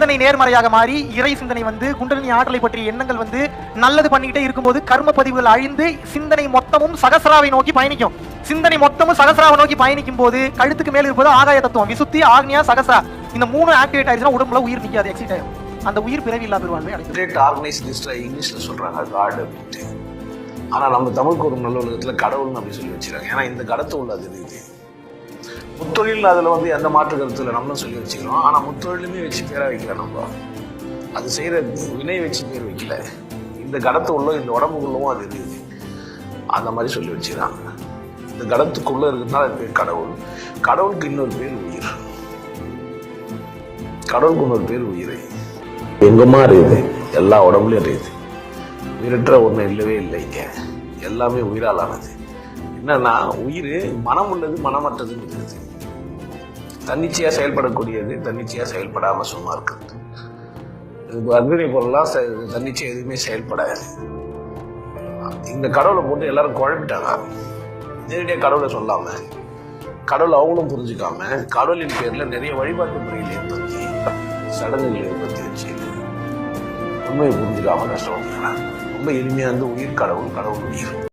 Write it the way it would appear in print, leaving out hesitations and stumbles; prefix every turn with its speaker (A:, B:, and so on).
A: சிந்தனை நேர்மறையாக மாறி இறை சிந்தனை வந்து குண்டலினி ஆற்றலை பற்றிய எண்ணங்கள் வந்து நல்லது பண்ணிக்கிட்டே இருக்கும்போது கர்ம பதிவுகள் அழிந்து சிந்தனை மொத்தமும் சகசராவை நோக்கி பயணிக்கும். சிந்தனை மொத்தமும் சகசராவை நோக்கி பயணிக்கும் போது கழுத்துக்கு மேல இருப்பது ஆகாய தத்துவம், விசுத்தி, ஆக்னியா, சகசரா. இந்த 3 ஆக்டிவேட் ஆயிடுச்சுன்னா உடம்புல உயிர் நிக்காது, எக்ஸிட் ஆகும். அந்த உயிர் பிறவி இல்லா பெருவாழ்வை
B: அடையும். இங்கிலீஷ்ல சொல்றாங்க காட். ஆனா நம்ம தமிழ் ஒரு நல்ல உலகத்துல கடவுள்னு அப்படி சொல்லி வச்சுக்கிறாங்க. ஏன்னா இந்த கடத்து உள்ளது இது முத்தொழில். அதுல வந்து எந்த மாற்று கருத்துல நம்மளும் சொல்லி வச்சுக்கிறோம். ஆனா முத்தொழிலுமே வச்சு பேரா வைக்கல. நம்ம அது செய்யற வினை வச்சு பேர் வைக்கல. இந்த கடத்து உள்ள இந்த உடம்புக்குள்ளவும் அது இருக்குது, அந்த மாதிரி சொல்லி வச்சுக்கிறாங்க. இந்த கடத்துக்குள்ள இருக்கிறதுனால அது பேர் கடவுள். கடவுளுக்கு இன்னொரு பேர் உயிர். கடவுளுக்கு இன்னொரு பேர் உயிர். எங்கம்மா இருக்குது, எல்லா உடம்புலயும் இருக்குது. உயிரற்ற ஒண்ணு இல்லவே இல்லைங்க, எல்லாமே உயிராலானது. என்னன்னா உயிர் மனம் உள்ளது, மனமற்றதுன்னு இருக்குது. தன்னிச்சையா செயல்படக்கூடியது, தன்னிச்சையா செயல்படாம சும்மா இருக்குது. அக்னி பொருள்லாம் தன்னிச்சையா எதுவுமே செயல்படாது. இந்த கடவுளை போட்டு எல்லாரும் குழப்பிட்டாங்க. நேரடியா கடவுளை சொல்லாம, கடவுள் அவங்களும் புரிஞ்சுக்காம, கடவுளின் பேர்ல நிறைய வழிபாட்டு முறைகளை ஏற்படுத்தி, சடங்குகளை ஏற்படுத்தி வச்சு உண்மையை புரிஞ்சுக்காம கஷ்டப்படுறாங்க. ரொம்ப எளிமையா இருந்து உயிர் கடவுள், கடவுள் உயிர்.